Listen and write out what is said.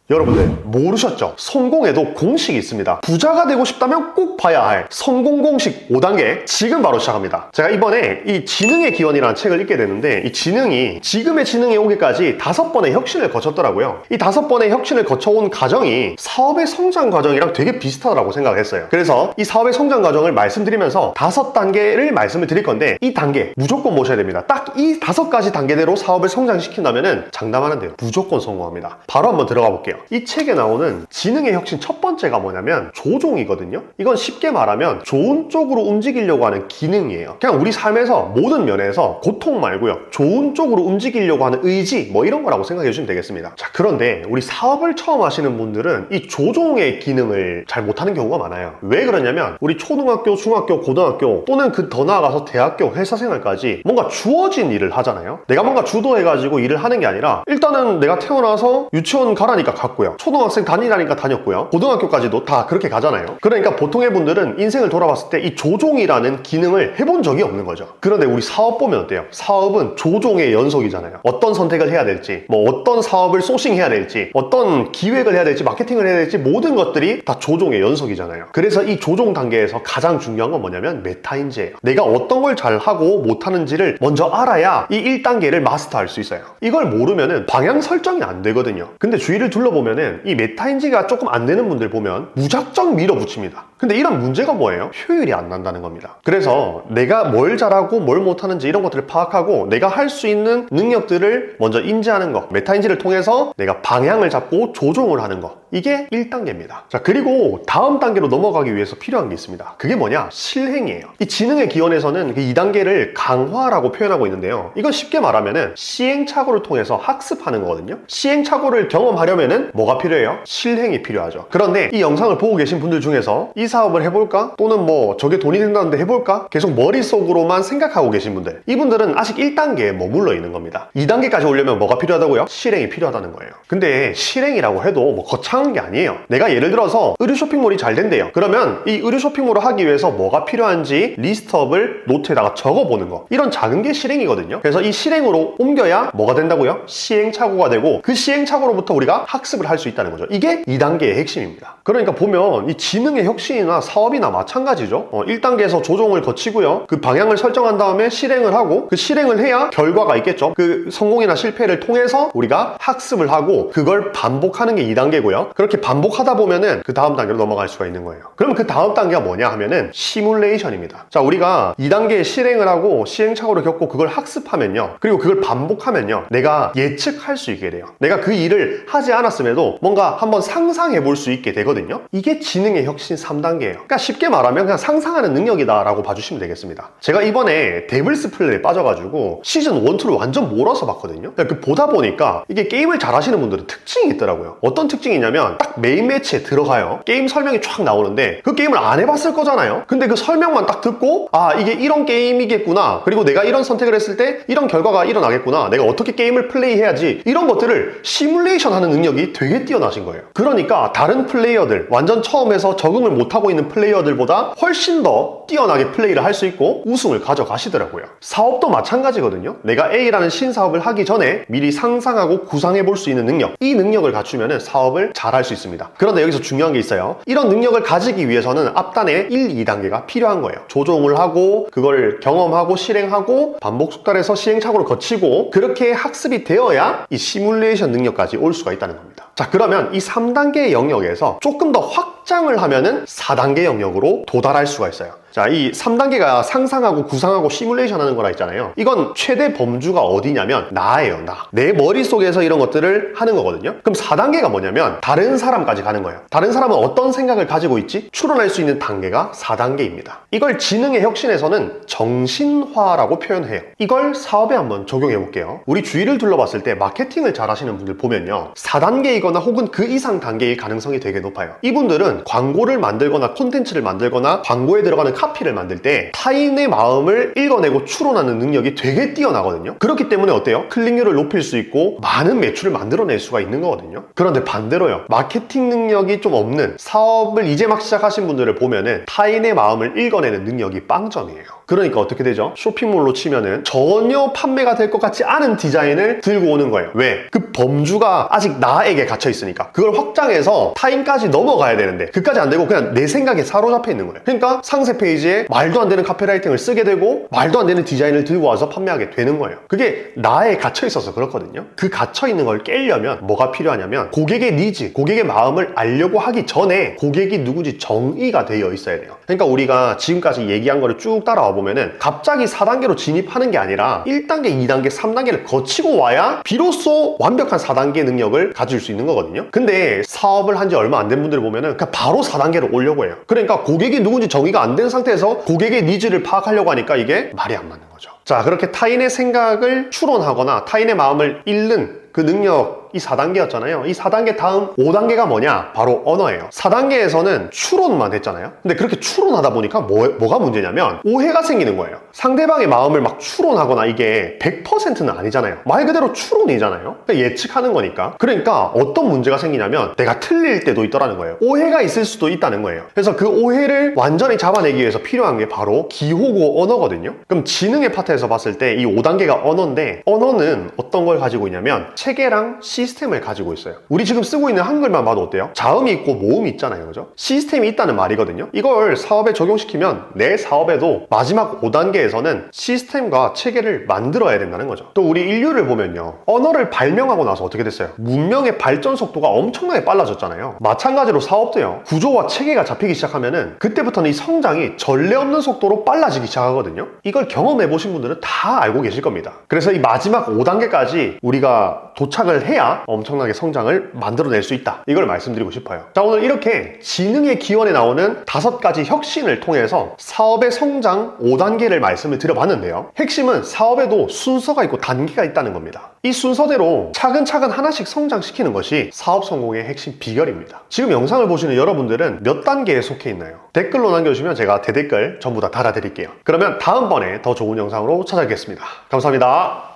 여러분들 모르셨죠? 성공에도 공식이 있습니다. 부자가 되고 싶다면 꼭 봐야 할 성공 공식 5단계 지금 바로 시작합니다. 제가 이번에 이 지능의 기원이라는 책을 읽게 되는데 이 지능이 지금의 지능에 오기까지 5번의 혁신을 거쳤더라고요. 이 5번의 혁신을 거쳐온 과정이 사업의 성장 과정이랑 되게 비슷하다고 생각을 했어요. 그래서 이 사업의 성장 과정을 말씀드리면서 5단계를 말씀을 드릴 건데 이 단계 무조건 모셔야 됩니다. 딱 이 5가지 단계대로 사업을 성장시킨다면 장담하는 데요 무조건 성공합니다. 바로 한번 들어가 볼게요. 이 책에 나오는 지능의 혁신 첫 번째가 뭐냐면 조종이거든요. 이건 쉽게 말하면 좋은 쪽으로 움직이려고 하는 기능이에요. 그냥 우리 삶에서 모든 면에서 고통 말고요, 좋은 쪽으로 움직이려고 하는 의지 뭐 이런 거라고 생각해 주시면 되겠습니다. 자, 그런데 우리 사업을 처음 하시는 분들은 이 조종의 기능을 잘 못하는 경우가 많아요. 왜 그러냐면 우리 초등학교, 중학교, 고등학교 또는 그 더 나아가서 대학교, 회사 생활까지 뭔가 주어진 일을 하잖아요. 내가 뭔가 주도해가지고 일을 하는 게 아니라 일단은 내가 태어나서 유치원 가라니까 갔고요, 초등학생 다니라니까 다녔고요, 고등학교까지도 다 그렇게 가잖아요. 그러니까 보통의 분들은 인생을 돌아봤을 때 이 조종이라는 기능을 해본 적이 없는 거죠. 그런데 우리 사업 보면 어때요? 사업은 조종의 연속이잖아요. 어떤 선택을 해야 될지, 뭐 어떤 사업을 소싱해야 될지, 어떤 기획을 해야 될지, 마케팅을 해야 될지 모든 것들이 다 조종의 연속이잖아요. 그래서 이 조종 단계에서 가장 중요한 건 뭐냐면 메타인지예요. 내가 어떤 걸 잘하고 못하는지를 먼저 알아야 이 1단계를 마스터할 수 있어요. 이걸 모르면은 방향 설정이 안 되거든요. 근데 주위를 둘러보면은 이 메타인지가 조금 안 되는 분들 보면 무작정 밀어붙입니다. 근데 이런 문제가 뭐예요? 효율이 안 난다는 겁니다. 그래서 내가 뭘 잘하고 뭘 못하는지 이런 것들을 파악하고 내가 할 수 있는 능력들을 먼저 인지하는 거, 메타인지를 통해서 내가 방향을 잡고 조종을 하는 거, 이게 1단계입니다. 자, 그리고 다음 단계로 넘어가기 위해서 필요한 게 있습니다. 그게 뭐냐? 실행이에요. 이 지능의 기원에서는 그 2단계를 강화라고 표현하고 있는데요, 이건 쉽게 말하면은 시행착오를 통해서 학습하는 거거든요. 시행착오를 경험하려면은 뭐가 필요해요? 실행이 필요하죠. 그런데 이 영상을 보고 계신 분들 중에서 이 사업을 해볼까? 또는 뭐 저게 돈이 된다는데 해볼까? 계속 머릿속으로만 생각하고 계신 분들, 이분들은 아직 1단계에 머물러 있는 겁니다. 2단계까지 오려면 뭐가 필요하다고요? 실행이 필요하다는 거예요. 근데 실행이라고 해도 뭐 거창한 게 아니에요. 내가 예를 들어서 의류 쇼핑몰이 잘 된대요. 그러면 이 의류 쇼핑몰을 하기 위해서 뭐가 필요한지 리스트업을 노트에다가 적어보는 거, 이런 작은 게 실행이거든요. 그래서 이 실행으로 옮겨야 뭐가 된다고요? 시행착오가 되고 그 시행착오로부터 우리가 학습을 할 수 있다는 거죠. 이게 2단계의 핵심입니다. 그러니까 보면 이 지능의 혁신이나 사업이나 마찬가지죠. 1단계에서 조종을 거치고요, 그 방향을 설정한 다음에 실행을 하고, 그 실행을 해야 결과가 있겠죠. 그 성공이나 실패를 통해서 우리가 학습을 하고 그걸 반복하는 게 2단계고요 그렇게 반복하다 보면은 그 다음 단계로 넘어갈 수가 있는 거예요. 그러면 그 다음 단계가 뭐냐 하면은 시뮬레이션입니다. 자, 우리가 2단계 실행을 하고 시행착오를 겪고 그걸 학습하면요, 그리고 그걸 반복하면요, 내가 예측할 수 있게 돼요. 내가 그 일을 하지 않았음에도 뭔가 한번 상상해 볼 수 있게 되거든요. 이게 지능의 혁신 3단계예요. 그러니까 쉽게 말하면 그냥 상상하는 능력이다 라고 봐주시면 되겠습니다. 제가 이번에 데블스 플레이에 빠져가지고 시즌 1, 2를 완전 몰아서 봤거든요. 그 보다 보니까 이게 게임을 잘 하시는 분들은 특징이 있더라고요. 어떤 특징이냐면 딱 메인 매치에 들어가요. 게임 설명이 쫙 나오는데 그 게임을 안 해봤을 거잖아요. 근데 그 설명만 딱 듣고 아, 이게 이런 게임이겠구나, 그리고 내가 이런 선택을 했을 때 이런 결과가 일어나겠구나, 내가 어떻게 게임을 플레이해야지, 이런 것들을 시뮬레이션 하는 능력이 되게 뛰어나신 거예요. 그러니까 다른 플레이어들, 완전 처음에서 적응을 못하고 있는 플레이어들보다 훨씬 더 뛰어나게 플레이를 할 수 있고 우승을 가져가시더라고요. 사업도 마찬가지거든요. 내가 A라는 신사업을 하기 전에 미리 상상하고 구상해 볼 수 있는 능력, 이 능력을 갖추면 사업을 잘 할 수 있습니다. 그런데 여기서 중요한 게 있어요. 이런 능력을 가지기 위해서는 앞단에 1, 2단계가 필요한 거예요. 조종을 하고 그걸 경험하고 실행하고 반복 숙달해서 시행착오를 거치고 그렇게 학습이 되어야 이 시뮬레이션 능력까지 올 수가 있다는 겁니다. 자, 그러면 이 3단계의 영역에서 조금 더 확장을 하면은 4단계 영역으로 도달할 수가 있어요. 자, 이 3단계가 상상하고 구상하고 시뮬레이션 하는 거라 했잖아요. 이건 최대 범주가 어디냐면 나예요, 나. 내 머릿속에서 이런 것들을 하는 거거든요. 그럼 4단계가 뭐냐면 다른 사람까지 가는 거예요. 다른 사람은 어떤 생각을 가지고 있지? 추론할 수 있는 단계가 4단계입니다. 이걸 지능의 혁신에서는 정신화라고 표현해요. 이걸 사업에 한번 적용해 볼게요. 우리 주위를 둘러봤을 때 마케팅을 잘 하시는 분들 보면요, 4단계이거나 혹은 그 이상 단계일 가능성이 되게 높아요. 이분들은 광고를 만들거나 콘텐츠를 만들거나 광고에 들어가는 카피를 만들 때 타인의 마음을 읽어내고 추론하는 능력이 되게 뛰어나거든요. 그렇기 때문에 어때요? 클릭률을 높일 수 있고 많은 매출을 만들어낼 수가 있는 거거든요. 그런데 반대로요, 마케팅 능력이 좀 없는, 사업을 이제 막 시작하신 분들을 보면은 타인의 마음을 읽어내는 능력이 빵점이에요. 그러니까 어떻게 되죠? 쇼핑몰로 치면은 전혀 판매가 될 것 같지 않은 디자인을 들고 오는 거예요. 왜? 그 범주가 아직 나에게 갇혀 있으니까. 그걸 확장해서 타인까지 넘어가야 되는데 그까지 안 되고 그냥 내 생각에 사로잡혀 있는 거예요. 그러니까 상세 페이지에 말도 안 되는 카피라이팅을 쓰게 되고 말도 안 되는 디자인을 들고 와서 판매하게 되는 거예요. 그게 나에 갇혀 있어서 그렇거든요. 그 갇혀 있는 걸 깨려면 뭐가 필요하냐면 고객의 니즈, 고객의 마음을 알려고 하기 전에 고객이 누군지 정의가 되어 있어야 돼요. 그러니까 우리가 지금까지 얘기한 거를 쭉 따라와 보면은 갑자기 4단계로 진입하는 게 아니라 1단계, 2단계, 3단계를 거치고 와야 비로소 완벽한 4단계 능력을 가질 수 있는 거거든요. 근데 사업을 한 지 얼마 안 된 분들을 보면은 그냥 바로 4단계로 오려고 해요. 그러니까 고객이 누군지 정의가 안 된 상태에서 고객의 니즈를 파악하려고 하니까 이게 말이 안 맞는 거죠. 자, 그렇게 타인의 생각을 추론하거나 타인의 마음을 읽는 그 능력, 이 4단계였잖아요. 이 4단계 다음 5단계가 뭐냐? 바로 언어예요. 4단계에서는 추론만 했잖아요. 근데 그렇게 추론하다 보니까 뭐가 문제냐면 오해가 생기는 거예요. 상대방의 마음을 막 추론하거나 이게 100%는 아니잖아요. 말 그대로 추론이잖아요. 그러니까 예측하는 거니까. 그러니까 어떤 문제가 생기냐면 내가 틀릴 때도 있더라는 거예요. 오해가 있을 수도 있다는 거예요. 그래서 그 오해를 완전히 잡아내기 위해서 필요한 게 바로 기호고 언어거든요. 그럼 지능의 파트에서 봤을 때 이 5단계가 언어인데, 언어는 어떤 걸 가지고 있냐면 체계랑 시스템을 가지고 있어요. 우리 지금 쓰고 있는 한글만 봐도 어때요? 자음이 있고 모음이 있잖아요. 그죠? 시스템이 있다는 말이거든요. 이걸 사업에 적용시키면 내 사업에도 마지막 5단계에서는 시스템과 체계를 만들어야 된다는 거죠. 또 우리 인류를 보면요, 언어를 발명하고 나서 어떻게 됐어요? 문명의 발전 속도가 엄청나게 빨라졌잖아요. 마찬가지로 사업도요, 구조와 체계가 잡히기 시작하면은 그때부터는 이 성장이 전례 없는 속도로 빨라지기 시작하거든요. 이걸 경험해 보신 분들은 다 알고 계실 겁니다. 그래서 이 마지막 5단계까지 우리가 도착을 해야 엄청나게 성장을 만들어낼 수 있다, 이걸 말씀드리고 싶어요. 자, 오늘 이렇게 지능의 기원에 나오는 5가지 혁신을 통해서 사업의 성장 5단계를 말씀을 드려봤는데요, 핵심은 사업에도 순서가 있고 단계가 있다는 겁니다. 이 순서대로 차근차근 하나씩 성장시키는 것이 사업 성공의 핵심 비결입니다. 지금 영상을 보시는 여러분들은 몇 단계에 속해 있나요? 댓글로 남겨주시면 제가 대댓글 전부 다 달아드릴게요. 그러면 다음번에 더 좋은 영상으로 찾아뵙겠습니다. 감사합니다.